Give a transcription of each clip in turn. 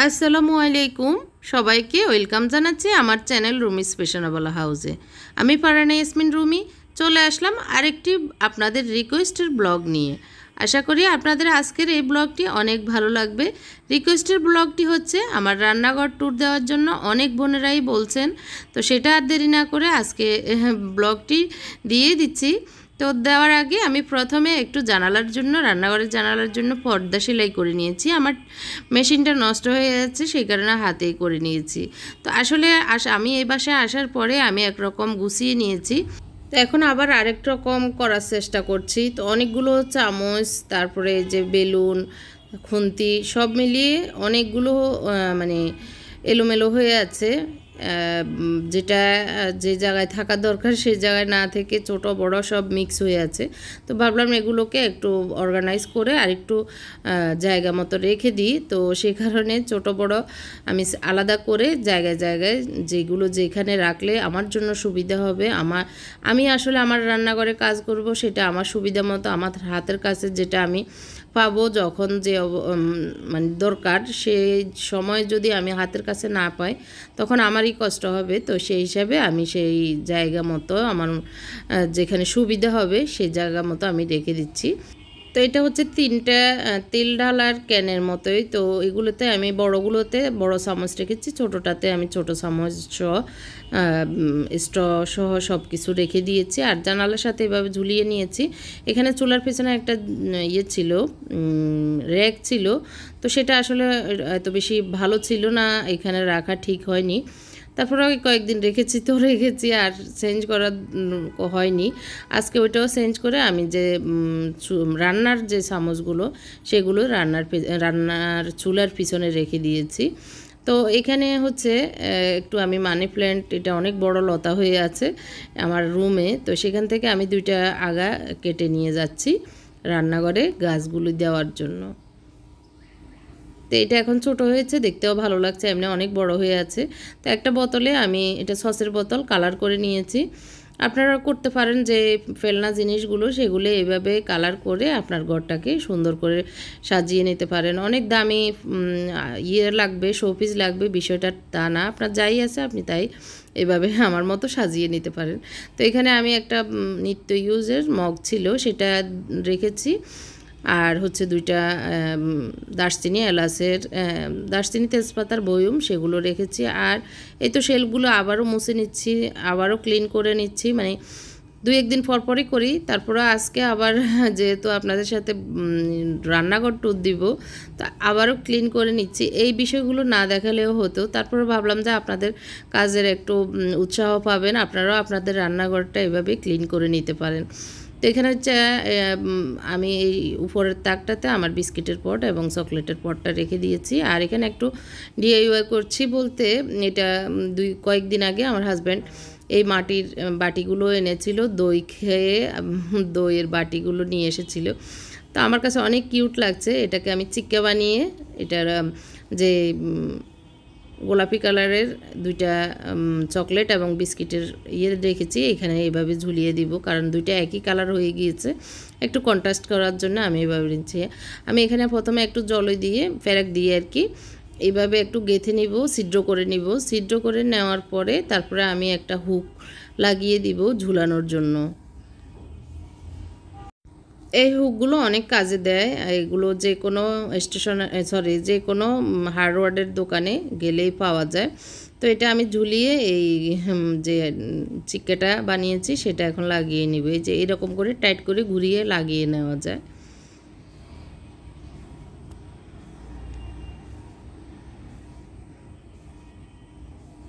আসসালামু আলাইকুম, সবাইকে ওয়েলকাম জানাচ্ছি আমার চ্যানেল রুমি স্পেশালওয়ালা হাউসে। আমি ফারহানা ইয়াসমিন রুমি চলে আসলাম আরেকটি আপনাদের রিকোয়েস্টের ব্লগ নিয়ে। আশা করি আপনাদের আজকের এই ব্লগটি অনেক ভালো লাগবে। রিকোয়েস্টের ব্লগটি হচ্ছে আমার রান্নাঘর ট্যুর দেওয়ার জন্য অনেক বোনেরাই বলছেন, তো সেটা আর দেরি না করে আজকে ব্লগটি দিয়ে দিচ্ছি। তো দেওয়ার আগে আমি প্রথমে একটু জানালার জন্য, রান্নাঘরের জানালার জন্য পর্দা সেলাই করে নিয়েছি। আমার মেশিনটা নষ্ট হয়ে যাচ্ছে, সেই কারণে হাতেই করে নিয়েছি। তো আসলে আমি এই বাসায় আসার পরে আমি একরকম গুছিয়ে নিয়েছি, তো এখন আবার আরেক রকম করার চেষ্টা করছি। তো অনেকগুলো চামচ, তারপরে যে বেলুন, খুন্তি সব মিলিয়ে অনেকগুলো মানে এলোমেলো হয়ে আছে। যেটা যে জায়গায় থাকা দরকার সেই জায়গায় না থেকে ছোট বড় সব মিক্স হয়ে আছে। তো ভাবলাম এগুলোকে একটু অর্গানাইজ করে আর একটু জায়গা মতো রেখে দিই। তো সেই কারণে ছোট বড় আমি আলাদা করে জায়গায় জায়গায় যেগুলো যেখানে রাখলে আমার জন্য সুবিধা হবে, আমি আসলে আমার রান্নাঘরে কাজ করব, সেটা আমার সুবিধা মতো আমার হাতের কাছে যেটা আমি পাবো যখন যে মানে দরকার, সেই সময় যদি আমি হাতের কাছে না পাই তখন আমারই কষ্ট হবে। তো সেই হিসাবে আমি সেই জায়গা মতো আমার যেখানে সুবিধা হবে সেই জায়গা মতো আমি রেখে দিচ্ছি। তো এটা হচ্ছে 3টা তেল ঢালার ক্যানের মতোই। তো এগুলোতে আমি বড়গুলোতে বড় চামচ রেখেছি, ছোটোটাতে আমি ছোটো চামচ সহ স্ট্র সহ সব কিছু রেখে দিয়েছি। আর জানালার সাথে এভাবে ঝুলিয়ে নিয়েছি। এখানে চুলার পেছনে একটা ইয়ে ছিল, র্যাক ছিল, তো সেটা আসলে এত বেশি ভালো ছিল না, এখানে রাখা ঠিক হয়নি। তারপরে ওই কয়েকদিন রেখেছি আর চেঞ্জ করা হয়নি। আজকে ওইটাও চেঞ্জ করে আমি যে রান্নার যে চামচগুলো সেগুলো রান্নার চুলার পিছনে রেখে দিয়েছি। তো এখানে হচ্ছে একটু আমি মানি প্ল্যান্ট, এটা অনেক বড় লতা হয়ে আছে আমার রুমে, তো সেখান থেকে আমি 2টা আগা কেটে নিয়ে যাচ্ছি রান্নাঘরে গাছগুলো দেওয়ার জন্য। তো এটা এখন ছোট হয়েছে, দেখতেও ভালো লাগছে, এমনি অনেক বড় হয়ে আছে। তো একটা বোতলে আমি এটা সসের বোতল কালার করে নিয়েছি। আপনারা করতে পারেন যে ফেলনা জিনিসগুলো সেগুলো এভাবে কালার করে আপনার ঘরটাকে সুন্দর করে সাজিয়ে নিতে পারেন। অনেক দামি ইয়ে লাগবে, শোপিস লাগবে, বিষয়টা তা না, আপনার যাই আছে আপনি তাই এভাবে আমার মতো সাজিয়ে নিতে পারেন। তো এখানে আমি একটা নিত্য ইউজের মগ ছিল সেটা রেখেছি, আর হচ্ছে 2টা দারচিনি এলাচের দারচিনি তেজপাতার বয়ম সেগুলো রেখেছি। আর এই তো শেলগুলো আবারও মুছে নিচ্ছি, আবারও ক্লিন করে নিচ্ছি, মানে 2-1 দিন পর পরই করি। তারপরে আজকে আবার যেহেতু আপনাদের সাথে রান্নাঘর ট্যুর দিব, তো আবারও ক্লিন করে নিচ্ছি। এই বিষয়গুলো না দেখালেও হতো, তারপরে ভাবলাম যে আপনাদের কাজের একটু উৎসাহ পাবেন, আপনারাও আপনাদের রান্নাঘরটা এভাবে ক্লিন করে নিতে পারেন। তো এখানে হচ্ছে আমি এই উপরের তাকটাতে আমার বিস্কিটের পট এবং চকলেটের পটটা রেখে দিয়েছি। আর এখানে একটু ডিআইওয়াই করছি বলতে, এটা কয়েকদিন আগে আমার হাজব্যান্ড এই মাটির বাটিগুলো এনেছিল, দই খেয়ে দইয়ের বাটিগুলো নিয়ে এসেছিল। তো আমার কাছে অনেক কিউট লাগছে, এটাকে আমি চিক্কা বানিয়ে এটার যে গোলাপি কালারের 2টা চকলেট এবং বিস্কিটের ইয়ে রেখেছি, এখানে এইভাবে ঝুলিয়ে দিব, কারণ 2টা একই কালার হয়ে গিয়েছে, একটু কন্ট্রাস্ট করার জন্য আমি এইভাবে নিচ্ছি। আমি এখানে প্রথমে একটু জল দিয়ে ফেরাক দিয়ে আর কি এইভাবে একটু গেঁথে নিব, ছিদ্র করে নেওয়ার পরে তারপরে আমি একটা হুক লাগিয়ে দিব ঝুলানোর জন্য। এই হুকগুলো অনেক কাজে দেয়, এগুলো যে কোনো যে কোনো হার্ডওয়্যারের দোকানে গেলেই পাওয়া যায়। তো এটা আমি ঝুলিয়ে এই যে চিক্কাটা বানিয়েছি সেটা এখন লাগিয়ে নিব। এই যে এরকম করে টাইট করে ঘুরিয়ে লাগিয়ে নেওয়া যায়।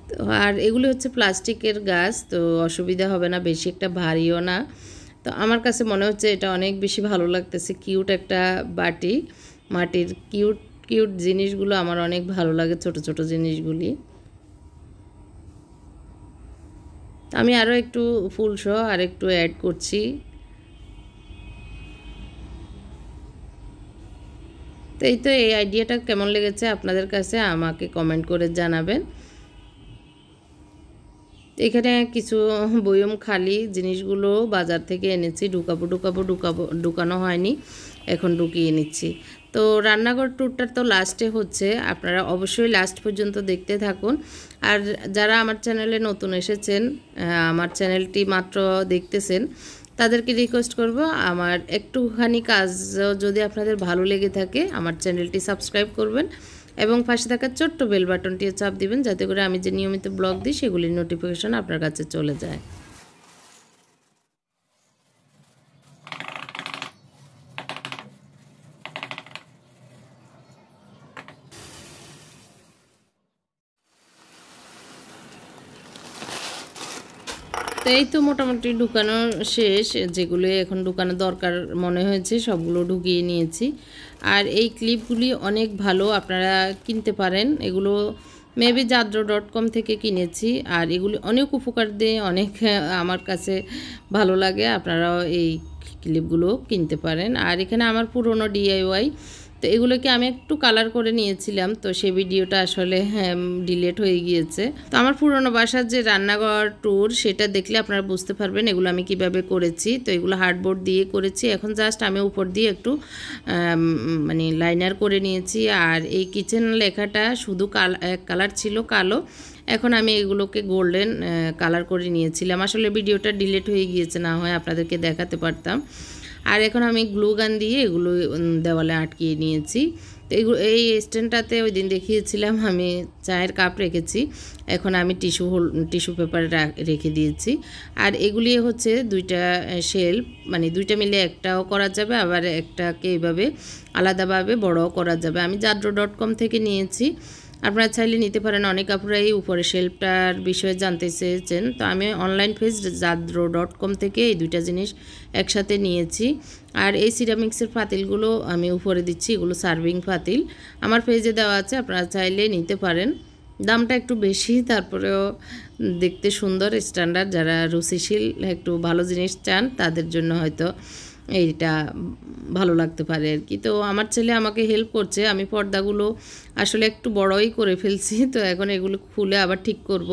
তো আর এগুলো হচ্ছে প্লাস্টিকের গাছ, তো অসুবিধা হবে না, বেশি একটা ভারীও না। তো আমার কাছে মনে হচ্ছে এটা অনেক বেশি ভালো লাগতেছে, কিউট একটা বাটি, মাটির কিউট কিউট জিনিসগুলো আমার অনেক ভালো লাগে, ছোট ছোট জিনিসগুলি। আমি আরও একটু ফুলসহ আর একটু অ্যাড করছি। তো এই আইডিয়াটা কেমন লেগেছে আপনাদের কাছে আমাকে কমেন্ট করে জানাবেন। এখানে কিছু বয়ম খালি জিনিসগুলো বাজার থেকে এনেছি, ঢুকানো হয়নি, এখন ঢুকিয়ে নিচ্ছি। তো রান্নাঘর ট্যুরটা তো লাস্টে হচ্ছে, আপনারা অবশ্যই লাস্ট পর্যন্ত দেখতে থাকুন। আর যারা আমার চ্যানেলে নতুন এসেছেন, আমার চ্যানেলটি মাত্র দেখতেছেন, তাদেরকে রিকোয়েস্ট করব আমার একটুখানি কাজ যদি আপনাদের ভালো লেগে থাকে আমার চ্যানেলটি সাবস্ক্রাইব করবেন এবং পাশে থাকা ছোট্ট বেল বাটনটিও চাপ দিবেন, যাতে করে আমি যে নিয়মিত ব্লগ দিই সেগুলির নোটিফিকেশন আপনার কাছে চলে যায়। তো এই তো মোটামুটি ঢুকানো শেষ, যেগুলো এখন ঢুকানো দরকার মনে হয়েছে সবগুলো ঢুকিয়ে নিয়েছি। আর এই ক্লিপগুলি অনেক ভালো, আপনারা কিনতে পারেন। এগুলো মেবি jadro.com থেকে কিনেছি। আর এগুলি অনেক উপকার দেয়, অনেক আমার কাছে ভালো লাগে। আপনারাও এই ক্লিপগুলো কিনতে পারেন। আর এখানে আমার পুরনো DIY, তো এগুলোকে আমি একটু কালার করে নিয়েছিলাম, তো সেই ভিডিওটা আসলে ডিলিট হয়ে গিয়েছে। তো আমার পুরনো বাসার যে রান্নাঘর ট্যুর সেটা দেখলে আপনারা বুঝতে পারবেন এগুলো আমি কিভাবে করেছি। তো এগুলো হার্ডবোর্ড দিয়ে করেছি। এখন জাস্ট আমি উপর দিয়ে একটু মানে লাইনার করে নিয়েছি। আর এই কিচেন লেখাটা শুধু কালার ছিল কালো, এখন আমি এগুলোকে গোল্ডেন কালার করে নিয়েছিলাম। আসলে ভিডিওটা ডিলিট হয়ে গিয়েছে, না হয় আপনাদেরকে দেখাতে পারতাম। আর এখন আমি গ্লু গান দিয়ে এগুলো দেওয়ালে আটকিয়ে নিয়েছি। তো এই স্ট্যান্ডটাতে ওই দিন দেখিয়েছিলাম আমি চায়ের কাপ রেখেছি, এখন আমি টিস্যু পেপার রেখে দিয়েছি। আর এগুলি হচ্ছে দুইটা শেলফ, মানে দুইটা মিলে একটাও করা যাবে, আবার একটাকে এইভাবে আলাদাভাবে বড়ও করা যাবে। আমি jadro.com থেকে নিয়েছি, আপনারা চাইলে নিতে পারেন। অনেক আপুরাই উপরে শেলফটার বিষয়ে জানতে চেয়েছেন, তো আমি অনলাইন পেজ jadro.com থেকে এই দুইটা জিনিস একসাথে নিয়েছি। আর এই সিরামিক্সের পাতিলগুলো আমি উপরে দিচ্ছি, এগুলো সার্ভিং পাতিল আমার পেজে দেওয়া আছে, আপনারা চাইলে নিতে পারেন। দামটা একটু বেশি, তারপরেও দেখতে সুন্দর, স্ট্যান্ডার্ড। যারা রুচিশীল একটু ভালো জিনিস চান তাদের জন্য হয়তো এইটা ভালো লাগতে পারে আর কি। তো আমার ছেলে আমাকে হেল্প করছে, আমি পর্দাগুলো আসলে একটু বড়ই করে ফেলছি, তো এখন এগুলো খুলে আবার ঠিক করব।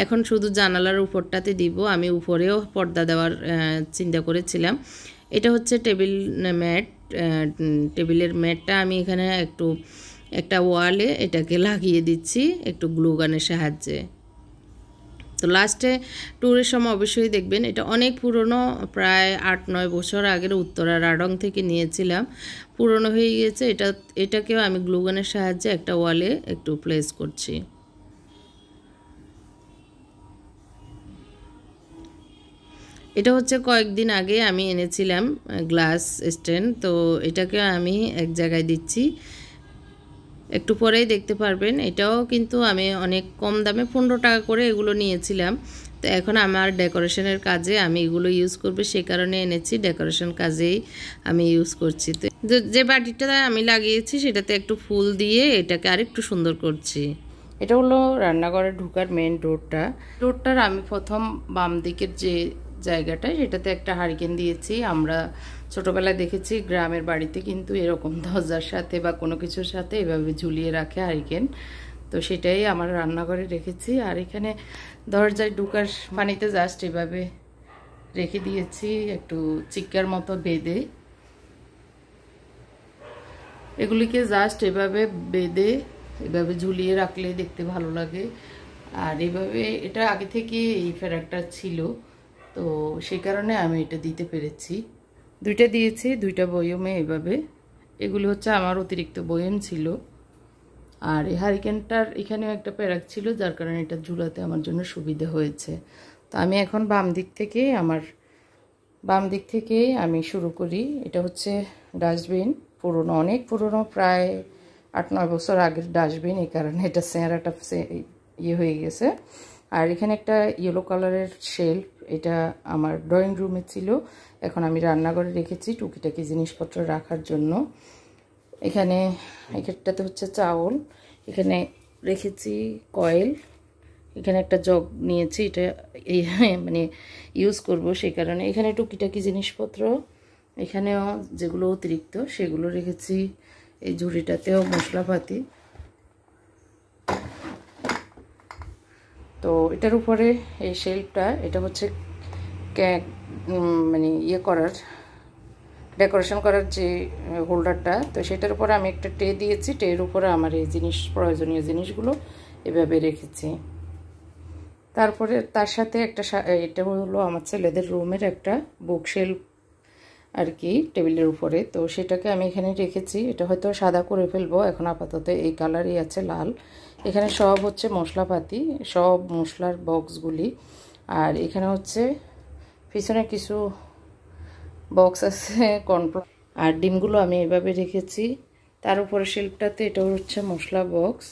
এখন শুধু জানালার উপরটাতে দিব, আমি উপরেও পর্দা দেওয়ার চিন্তা করেছিলাম। এটা হচ্ছে টেবিল ম্যাট, টেবিলের ম্যাটটা আমি এখানে একটা ওয়ালে এটাকে লাগিয়ে দিচ্ছি একটু গ্লু গানের সাহায্যে। তো লাস্টে ট্যুরের সময় অবশ্যই দেখবেন, এটা অনেক পুরনো, প্রায় 8-9 বছর আগের উত্তরা রাডং থেকে নিয়েছিলাম, পুরনো হয়ে গিয়েছে। এটাকেও আমি গ্লুগানের সাহায্যে একটা ওয়ালে একটু প্লেস করছি। এটা হচ্ছে কয়েকদিন আগে আমি এনেছিলাম গ্লাস স্ট্যান্ড, তো এটাকে আমি এক জায়গায় দিচ্ছি, একটু পরেই দেখতে পারবেন। এটাও কিন্তু আমি অনেক কম দামে 15 টাকা করে এগুলো নিয়েছিলাম। তো এখন আমার ডেকোরেশনের কাজে আমি এগুলো ইউজ করব, সেই কারণে এনেছি, ডেকোরেশন কাজেই আমি ইউজ করছি। তো যে বাটিটা আমি লাগিয়েছি সেটাতে একটু ফুল দিয়ে এটাকে আরেকটু সুন্দর করছি। এটা হলো রান্নাঘরে ঢোকার মেন ডোরটার আমি প্রথম বাম দিকের যে জায়গাটা সেটাতে একটা হারিকেন দিয়েছি। আমরা ছোটবেলায় দেখেছি গ্রামের বাড়িতে কিন্তু এরকম দরজার সাথে বা কোনো কিছুর সাথে এভাবে ঝুলিয়ে রাখে হারিকেন, তো সেটাই আমার রান্নাঘরে রেখেছি। আর এখানে দরজায় ঢোকার পানিতে জাস্ট এভাবে রেখে দিয়েছি একটু চিক্কার মতো বেঁধে, এগুলিকে জাস্ট এভাবে বেঁধে এভাবে ঝুলিয়ে রাখলে দেখতে ভালো লাগে। আর এভাবে এটা আগে থেকে এই ফেরাকটা ছিল, তো সেই কারণে আমি এটা দিতে পেরেছি। দুইটা দিয়েছি, দুইটা বয়মে এভাবে। এগুলো হচ্ছে আমার অতিরিক্ত বয়ম ছিল। আর এই হারিকেনটার এখানেও একটা প্যারাক ছিল, যার কারণে এটা ঝুলাতে আমার জন্য সুবিধা হয়েছে। তো আমি এখন বাম দিক থেকে আমি শুরু করি। এটা হচ্ছে ডাস্টবিন, পুরনো, অনেক পুরনো, প্রায় 8-9 বছর আগের ডাস্টবিন, এই কারণে এটা চেহারাটা ইয়ে হয়ে গেছে। আর এখানে একটা ইয়েলো কালারের শেলফ, এটা আমার ড্রয়িং রুমে ছিল, এখন আমি রান্নাঘরে রেখেছি টুকিটাকি জিনিসপত্র রাখার জন্য। এখানটাতে হচ্ছে চাউল, এখানে রেখেছি কয়েল, এখানে একটা জগ নিয়েছি, এটা মানে ইউজ করব সেই কারণে। এখানে টুকিটাকি জিনিসপত্র, এখানেও যেগুলো অতিরিক্ত সেগুলো রেখেছি। এই ঝুড়িটাতেও মশলাপাতি। তো এটার উপরে এই শেলফটা, এটা হচ্ছে মানে ইয়ে করার ডেকোরেশন করার যে হোল্ডারটা, তো সেটার উপরে আমি একটা ট্রে দিয়েছি, ট্রের উপরে আমার এই প্রয়োজনীয় জিনিসগুলো এভাবে রেখেছি। তারপরে তার সাথে এটা হলো আমার ছেলেদের রুমের একটা বুকশেলফ আর কি, টেবিলের উপরে। তো সেটাকে আমি এখানে রেখেছি। এটা হয়তো সাদা করে ফেলবো, এখন আপাতত এই কালারই আছে, লাল। এখানে সব হচ্ছে মশলাপাতি, সব মশলার বক্সগুলি। আর এখানে হচ্ছে পিছনে কিছু বক্স আছে কর্নফ্লাওয়ার, আর ডিমগুলো আমি এভাবে রেখেছি। তার উপরে শেলফটাতে এটা হচ্ছে মশলা বক্স,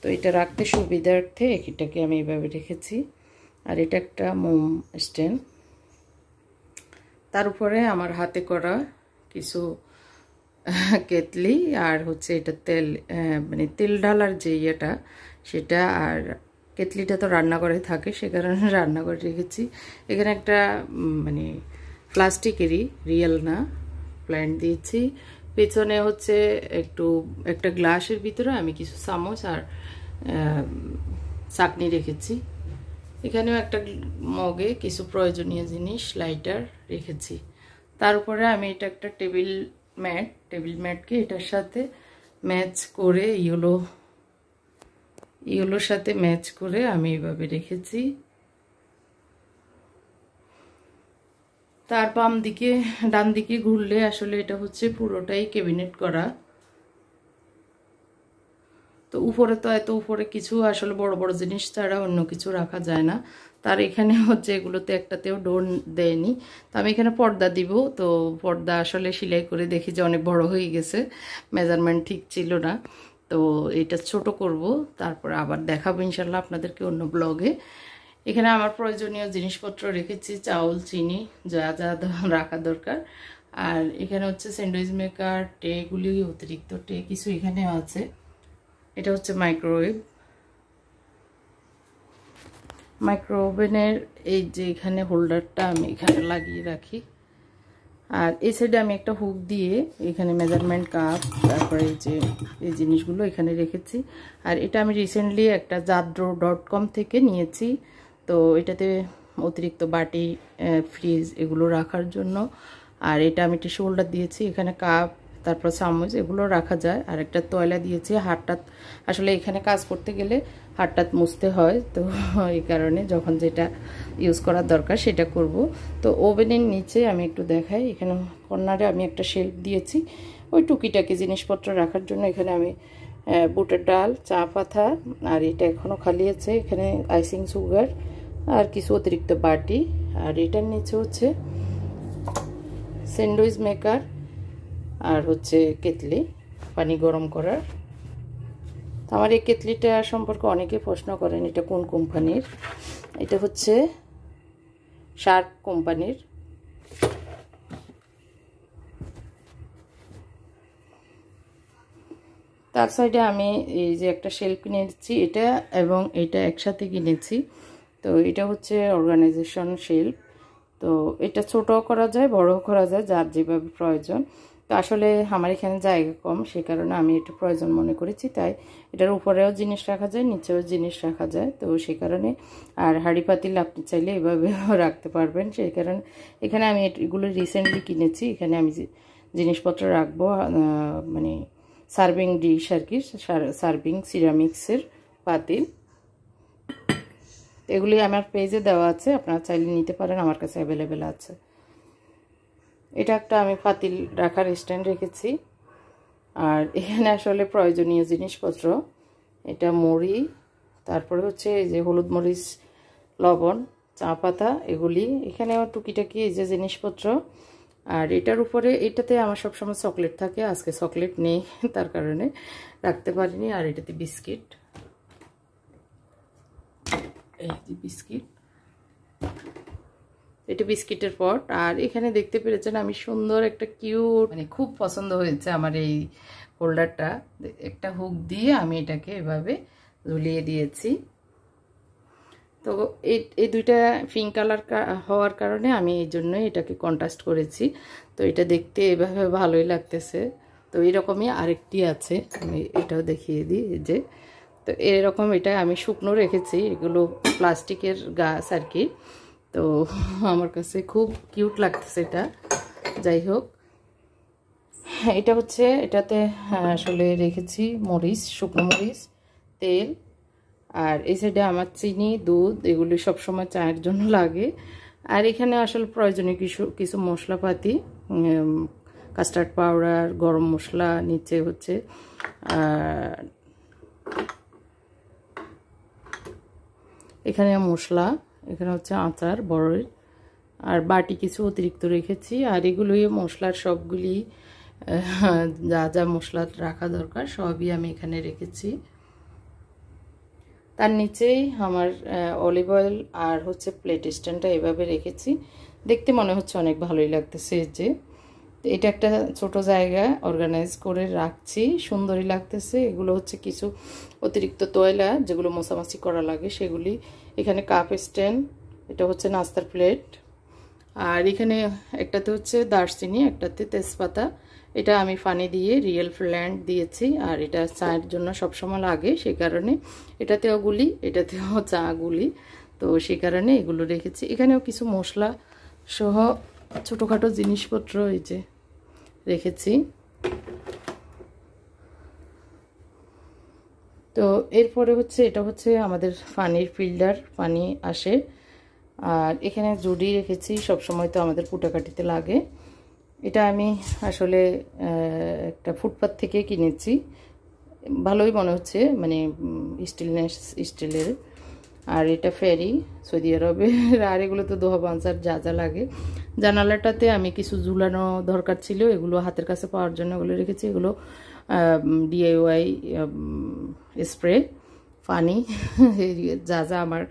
তো এটা রাখতে সুবিধার্থে এটাকে আমি এভাবে রেখেছি। আর এটা একটা মোম স্ট্যান্ড। তার উপরে আমার হাতে করা কিছু কেতলি, আর হচ্ছে এটা তেল, মানে তেল ঢালার যে ইয়েটা সেটা। আর কেতলিটা তো রান্নাঘরে থাকে, সে কারণে রান্নাঘরে রেখেছি। এখানে একটা মানে প্লাস্টিকেরই, রিয়েল না, প্ল্যান্ট দিয়েছি। পেছনে হচ্ছে একটা গ্লাসের ভিতরে আমি কিছু চামচ আর চাটনি রেখেছি। এখানেও একটা মগে কিছু প্রয়োজনীয় জিনিস, লাইটার রেখেছি। তার উপরে আমি এটা একটা টেবিল ম্যাটকে এটার সাথে ম্যাচ করে, ইয়েলোর সাথে ম্যাচ করে আমি এভাবে রেখেছি। তার ডান দিকে ঘুরলে আসলে এটা হচ্ছে পুরোটাই ক্যাবিনেট করা। তো উপরে কিছু আসলে বড় বড় জিনিস ছাড়া অন্য কিছু রাখা যায় না। তার এখানে হচ্ছে এগুলোতে একটাতেও ডোর দেয়নি। তো আমি এখানে পর্দা দিব। তো পর্দা আসলে সেলাই করে দেখি যে অনেক বড় হয়ে গেছে, মেজারমেন্ট ঠিক ছিল না। তো এটা ছোট করব, তারপর আবার দেখাবো ইনশাল্লাহ আপনাদেরকে অন্য ব্লগে। এখানে আমার প্রয়োজনীয় জিনিসপত্র রেখেছি, চাউল, চিনি, যা যা রাখা দরকার। আর এখানে হচ্ছে স্যান্ডউইচ মেকার, ট্রেগুলি, অতিরিক্ত ট্রে কিছু এখানে আছে। এটা হচ্ছে মাইক্রোওভেনের এই যে এখানে হোল্ডারটা আমি এখানে লাগিয়ে রাখি। আর এই সাইডে আমি একটা হুক দিয়ে এখানে মেজারমেন্ট কাপ, তারপরে এই জিনিসগুলো এখানে রেখেছি। আর এটা আমি রিসেন্টলি একটা jadro.com থেকে নিয়েছি। তো এটাতে অতিরিক্ত বাটি, ফ্রিজ এগুলো রাখার জন্য। আর এটা আমি টিস্যু হোল্ডার দিয়েছি, এখানে কাপ, তারপর চামচ এগুলো রাখা যায়। আর একটা তয়লা দিয়েছি। হাতটা আসলে এখানে কাজ করতে গেলে হাতটা মুছতে হয়, তো এই কারণে যখন যেটা ইউজ করার দরকার সেটা করব। তো ওভেনের নিচে আমি একটু দেখাই, এখানে কর্নারে আমি একটা শেলফ দিয়েছি ওই টুকিটাকি জিনিসপত্র রাখার জন্য। এখানে আমি বুটের ডাল, চা পাতা, আর এটা এখনও খালি আছে, এখানে আইসিং সুগার আর কিছু অতিরিক্ত বাটি। আর এটার নিচে হচ্ছে স্যান্ডউইচ মেকার, আর হচ্ছে কেতলি পানি গরম করার। আমার এই কেতলিটা সম্পর্কে অনেকে প্রশ্ন করেন এটা কোন কোম্পানির। এটা হচ্ছে শার্প কোম্পানির। তার সাইডে আমি এই যে একটা শেলফ কিনেছি, এটা এবং এটা একসাথে কিনেছি। তো এটা হচ্ছে অর্গানাইজেশন শেলফ। তো এটা ছোটও করা যায়, বড়ও করা যায়, যার যেভাবে প্রয়োজন। তো আসলে আমার এখানে জায়গা কম, সে কারণে আমি এটা প্রয়োজন মনে করেছি। তাই এটার উপরেও জিনিস রাখা যায়, নিচেও জিনিস রাখা যায়, তো সেই কারণে। আর হাঁড়ি পাতিল আপনি চাইলে এভাবেও রাখতে পারবেন, সেই কারণে এখানে আমি এগুলো রিসেন্টলি কিনেছি। এখানে আমি জিনিসপত্র রাখবো, মানে সার্ভিং ডিশ আর কি, সার্ভিং সিরামিক্সের পাতিল। এগুলি আমার পেজে দেওয়া আছে, আপনারা চাইলে নিতে পারেন, আমার কাছে অ্যাভেলেবেল আছে। এটা একটা আমি পাতিল রাখার স্ট্যান্ড রেখেছি। আর এখানে আসলে প্রয়োজনীয় জিনিসপত্র, এটা মুড়ি, তারপরে হচ্ছে এই যে হলুদ মরিচ, লবণ, চা পাতা, এগুলি এখানেও টুকিটাকি এই যে জিনিসপত্র। আর এটার উপরে এটাতে আমার সবসময় চকলেট থাকে, আজকে চকলেট নেই তার কারণে রাখতে পারিনি। আর এটাতে বিস্কিট, এই যে বিস্কিট, এটা বিস্কিটের পট। আর এখানে দেখতে পেরেছেন আমি সুন্দর একটা কিউট, মানে খুব পছন্দ হয়েছে আমার এই হোল্ডারটা। একটা হুক দিয়ে আমি এটাকে এভাবে ঝুলিয়ে দিয়েছি। তো এই দুইটা পিঙ্ক কালার হওয়ার কারণে আমি এই জন্যই এটাকে কন্ট্রাস্ট করেছি। তো এটা দেখতে এভাবে ভালোই লাগতেছে। তো এরকমই আরেকটি আছে, আমি এটাও দেখিয়ে দিই। যে তো এরকম এটা আমি শুকনো রেখেছি, এগুলো প্লাস্টিকের গাছ আর কি। তো আমার কাছে খুব কিউট লাগতেছে এটা। যাই হোক, এটা হচ্ছে এটাতে আসলে রেখেছি মরিচ, শুকনো মরিচ, তেল, আর এই সাইডে আমার চিনি, দুধ, এগুলি সবসময় চায়ের জন্য লাগে। আর এখানে আসলে প্রয়োজনীয় কিছু মশলাপাতি, কাস্টার্ড পাউডার, গরম মশলা, নিচে হচ্ছে এখানে মশলা, এখানে হচ্ছে আচার বড়ের, আর বাটি কিছু অতিরিক্ত রেখেছি। আর এগুলোই মশলার সবগুলি যা যা মশলা রাখা দরকার সবই আমি এখানে রেখেছি। তার নিচেই আমার অলিভ অয়েল আর হচ্ছে প্লেট স্ট্যান্ডটা এভাবে রেখেছি। দেখতে মনে হচ্ছে অনেক ভালোই লাগতেছে। যে এটা একটা ছোট জায়গা অর্গানাইজ করে রাখছি, সুন্দরই লাগতেছে। এগুলো হচ্ছে কিছু অতিরিক্ত তয়লা যেগুলো মোছামাছি করা লাগে সেগুলি। এখানে কাপ স্ট্যান্ড, এটা হচ্ছে নাস্তার প্লেট, আর এখানে একটাতে হচ্ছে দারচিনি, একটাতে তেজপাতা। এটা আমি পানি দিয়ে রিয়েল প্ল্যান্ট দিয়েছি, আর এটা চায়ের জন্য সবসময় লাগে, সেই কারণে এটাতেও গুলি, এটাতেও চা গুলি, তো সেই কারণে এগুলো রেখেছি। এখানেও কিছু মশলা সহ ছোটোখাটো জিনিসপত্র এই যে রেখেছি। তো এরপরে হচ্ছে এটা হচ্ছে আমাদের পানির ফিল্টার, পানি আসে। আর এখানে জুড়ি রেখেছি, সবসময় তো আমাদের কুটাকাটিতে লাগে। এটা আমি আসলে একটা ফুটপাথ থেকে কিনেছি, ভালোই মনে হচ্ছে, মানে স্টিলের। আর এটা ফেরি সৌদি আরবে। আর এগুলো তো দোহা বাঞ্চার যা যা লাগে। জানালাটাতে আমি কিছু ঝুলানো দরকার ছিল, এগুলো হাতের কাছে পাওয়ার জন্য এগুলো রেখেছি। এগুলো DIY স্প্রে, পানি, যা যা আমার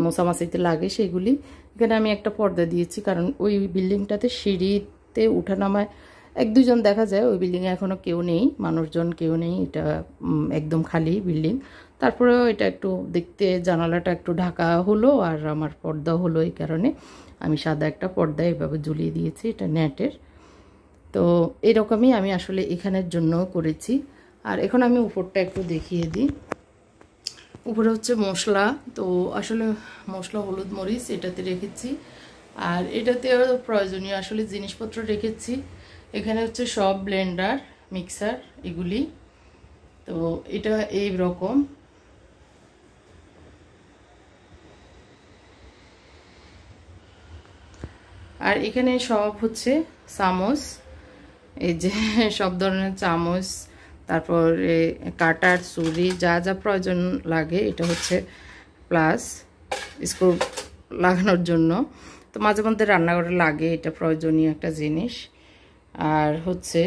মোছামাছিতে লাগে সেগুলি। এখানে আমি একটা পর্দা দিয়েছি, কারণ ওই বিল্ডিংটাতে সিঁড়িতে উঠানামায় এক দুজন দেখা যায়। ওই বিল্ডিংয়ে এখনও কেউ নেই, মানুষজন কেউ নেই, এটা একদম খালি বিল্ডিং। তারপরেও এটা একটু দেখতে, জানালাটা একটু ঢাকা হলো আর আমার পর্দা হলো, এই কারণে আমি সাদা একটা পর্দা এভাবে ঝুলিয়ে দিয়েছি, এটা নেটের। তো এরকমই আমি আসলে এখানের জন্য করেছি। আর এখন আমি উপরটা একটু দেখিয়ে দিই। উপরে হচ্ছে মশলা, তো আসলে মশলা হলুদ মরিচ এটাতে রেখেছি। আর এটাতেও প্রয়োজনীয় আসলে জিনিসপত্র রেখেছি। এখানে হচ্ছে সব ব্লেন্ডার, মিক্সার এগুলি। তো এটা এই রকম। আর এখানে সব হচ্ছে চামচ, এই যে সব ধরনের চামচ, তারপরে কাটার, ছুরি, যা যা প্রয়োজন লাগে। এটা হচ্ছে প্লাস স্ক্রু লাগানোর জন্য, তো মাঝে মধ্যে রান্নাঘরে লাগে, এটা প্রয়োজনীয় একটা জিনিস। আর হচ্ছে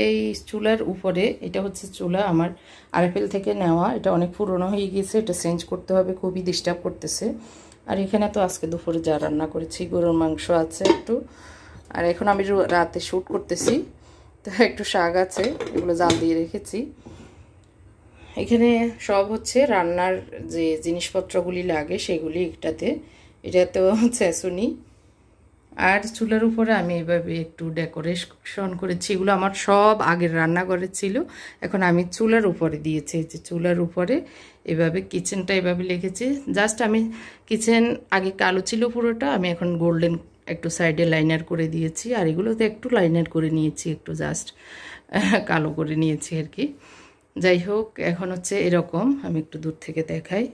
এই চুলার উপরে, এটা হচ্ছে চুলা আমার আরএফএল থেকে নেওয়া, এটা অনেক পুরনো হয়ে গিয়েছে, এটা চেঞ্জ করতে হবে, খুবই ডিস্টার্ব করতেছে। আর এখানে তো আজকে দুপুরে যা রান্না করেছি, গরুর মাংস আছে একটু, আর এখন আমি রাতে শ্যুট করতেছি, তো একটু শাক আছে, এগুলো জাল দিয়ে রেখেছি। এখানে সব হচ্ছে রান্নার যে জিনিসপত্রগুলি লাগে সেগুলি এটাতেও ছেঁচুনি। আর চুলার উপরে আমি এভাবে একটু ডেকোরেশন করেছি, এগুলো আমার সব আগের রান্নাঘরে ছিল, এখন আমি চুলার উপরে দিয়েছি। যে চুলার উপরে এভাবে কিচেনটা এভাবে লিখেছি। জাস্ট আমি কিচেন আগে কালো ছিল পুরোটা, আমি এখন গোল্ডেন একটু সাইডে লাইনার করে দিয়েছি। আর এগুলোতে একটু লাইনার করে নিয়েছি, একটু জাস্ট কালো করে নিয়েছি আর কি। যাই হোক, এখন হচ্ছে এরকম, আমি একটু দূর থেকে দেখাই।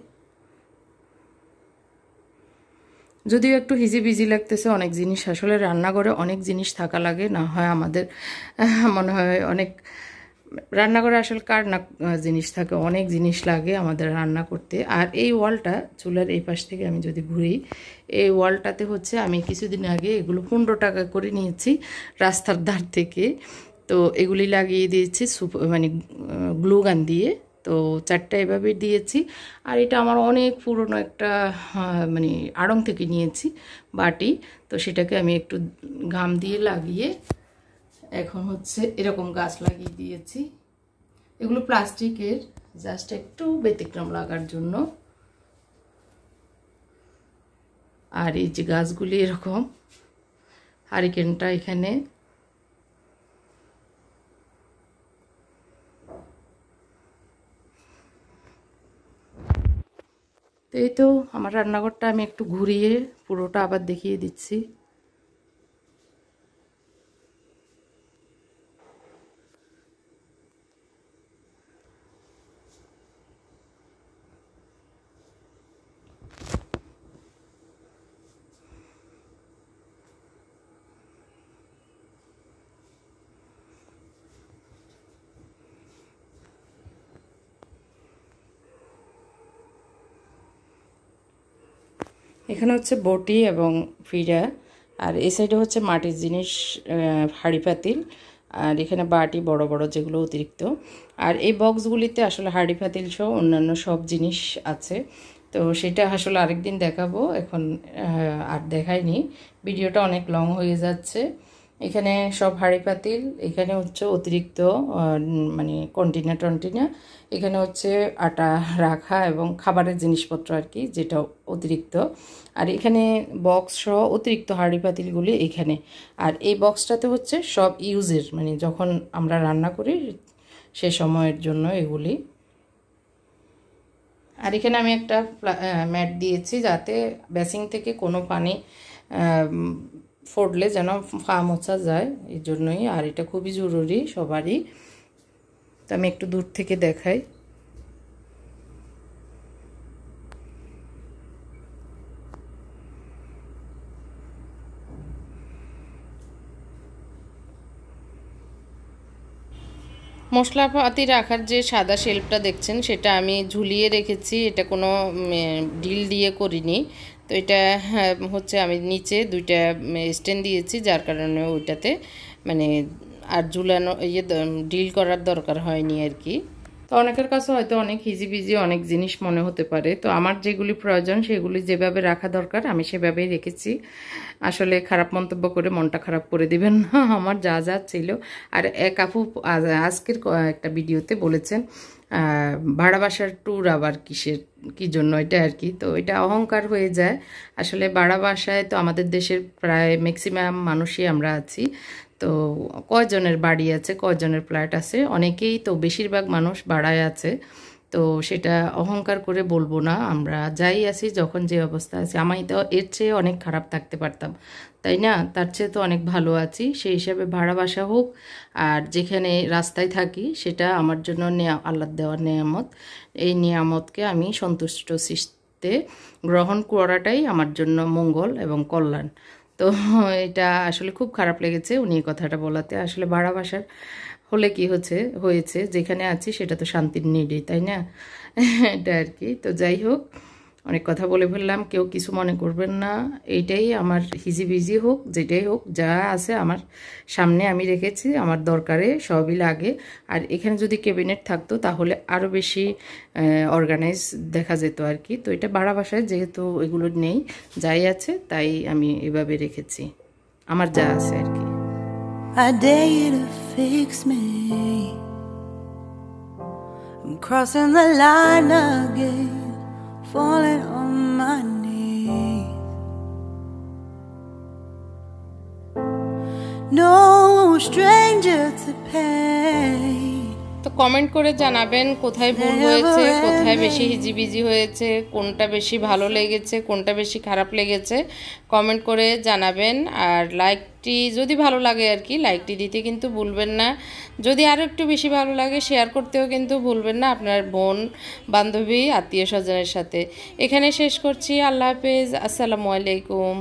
যদিও একটু হিজিবিজি লাগতেছে, অনেক জিনিস আসলে রান্নাঘরে অনেক জিনিস থাকা লাগে, না হয় আমাদের মনে হয় অনেক রান্নাঘরে আসলে কার না জিনিস থাকে, অনেক জিনিস লাগে আমাদের রান্না করতে। আর এই ওয়ালটা, চুলার এই পাশ থেকে আমি যদি ঘুরি, এই ওয়ালটাতে হচ্ছে আমি কিছুদিন আগে এগুলো 15 টাকা করে নিয়েছি রাস্তার ধার থেকে। তো এগুলি লাগিয়ে দিয়েছি মানে গ্লু গান দিয়ে, তো 4টা এভাবে দিয়েছি। আর এটা আমার অনেক পুরনো একটা মানে আড়ং থেকে নিয়েছি বাটি, তো সেটাকে আমি একটু ঘাম দিয়ে লাগিয়ে এখন হচ্ছে এরকম গাছ লাগিয়ে দিয়েছি। এগুলো প্লাস্টিকের, জাস্ট একটু ব্যতিক্রম লাগার জন্য। আর এই যে গাছগুলি এরকম, হারিকেনটা এখানে, তো এই তো আমার রান্নাঘরটা আমি একটু ঘুরিয়ে পুরোটা আবার দেখিয়ে দিচ্ছি। এখানে হচ্ছে বটি এবং ফিরা, আর এই সাইডে হচ্ছে মাটির জিনিস, হাঁড়ি পাতিল, আর এখানে বাটি বড় বড় যেগুলো অতিরিক্ত। আর এই বক্সগুলিতে আসলে হাঁড়ি পাতিল সহ অন্যান্য সব জিনিস আছে। তো সেটা আসলে আরেকদিন দেখাবো, এখন আর দেখাইনি, ভিডিওটা অনেক লং হয়ে যাচ্ছে। এখানে সব হাঁড়ি পাতিল, এখানে হচ্ছে অতিরিক্ত মানে কন্টেনার, এখানে হচ্ছে আটা রাখা এবং খাবারের জিনিসপত্র আর কি, যেটা অতিরিক্ত। আর এখানে বক্স সহ অতিরিক্ত হাঁড়ি পাতিলগুলি এখানে। আর এই বক্সটাতে হচ্ছে সব ইউজের, মানে যখন আমরা রান্না করি সে সময়ের জন্য এগুলি। আর এখানে আমি একটা ম্যাট দিয়েছি যাতে বেসিং থেকে কোনো পানি ফোড়লে যেন পা মোছা যায়, এই জন্যই। আর এটা খুবই জরুরি সবারই। তো আমি একটু দূর থেকে দেখাই। মশলাপাতি রাখার যে সাদা শেলফটা দেখছেন সেটা আমি ঝুলিয়ে রেখেছি, এটা কোনো ডিল দিয়ে করিনি। তো এটা হচ্ছে আমি নিচে দুইটা স্ট্যান্ড দিয়েছি, যার কারণে ওইটাতে মানে আর ঝুলানো ডিল করার দরকার হয়নি আর কি। তো অনেকের কাছে হয়তো অনেক হিজিবিজি অনেক জিনিস মনে হতে পারে, তো আমার যেগুলি প্রয়োজন সেগুলি যেভাবে রাখা দরকার আমি সেভাবেই রেখেছি। আসলে খারাপ মন্তব্য করে মনটা খারাপ করে দিবেন না, আমার যা যা ছিল। আর এক আপু আজকের একটা ভিডিওতে বলেছেন ভাড়া বাসার ট্যুর আবার কি জন্য, এটা আর কি। তো এটা অহংকার হয়ে যায়। আসলে ভাড়া বাসায় তো আমাদের দেশের প্রায় ম্যাক্সিমাম মানুষই আমরা আছি। তো কয়জনের বাড়ি আছে, কয়জনের ফ্ল্যাট আছে, অনেকেই তো বেশিরভাগ মানুষ ভাড়ায় আছে। তো সেটা অহংকার করে বলবো না, আমরা যাই আছি যখন যে অবস্থা আছে, আমি তো এর চেয়ে অনেক খারাপ থাকতে পারতাম, তাই না? তার চেয়ে তো অনেক ভালো আছি। সেই হিসাবে ভাড়া বাসা হোক আর যেখানে রাস্তায় থাকি, সেটা আমার জন্য আল্লাহর দেওয়ার নেয়ামত। এই নেয়ামতকে আমি সন্তুষ্ট চিত্তে গ্রহণ করাটাই আমার জন্য মঙ্গল এবং কল্যাণ। তো এটা আসলে খুব খারাপ লেগেছে উনি এই কথাটা বলাতে। আসলে ভাড়া বাসার হলে কি হয়েছে যেখানে আছি সেটা তো শান্তির নিডই, তাই না? এটা আর কি। তো যাই হোক, অনেক কথা বলে ফেললাম, কেউ কিছু মনে করবেন না। এইটাই আমার হিজিবিজি হোক যেটাই হোক, যা আছে আমার সামনে আমি রেখেছি, আমার দরকারে সবই লাগে। আর এখানে যদি ক্যাবিনেট থাকতো তাহলে আরও বেশি অর্গানাইজ দেখা যেত আর কি। তো এটা ভাড়া বাসায় যেহেতু এগুলো নেই, যাই আছে তাই আমি এভাবে রেখেছি, আমার যা আছে আর কি। I dare you to fix me. I'm crossing the line again, falling on my knees. No stranger to pain. তো কমেন্ট করে জানাবেন কোথায় ভুল হয়েছে, কোথায় বেশি হিজিবিজি হয়েছে, কোনটা বেশি ভালো লেগেছে, কোনটা বেশি খারাপ লেগেছে, কমেন্ট করে জানাবেন। আর লাইকটি যদি ভালো লাগে আর কি, লাইকটি দিতে কিন্তু ভুলবেন না। যদি আরও একটু বেশি ভালো লাগে শেয়ার করতেও কিন্তু ভুলবেন না আপনার বোন, বান্ধবী, আত্মীয় স্বজনের সাথে। এখানে শেষ করছি, আল্লাহ হাফেজ, আসসালামু আলাইকুম।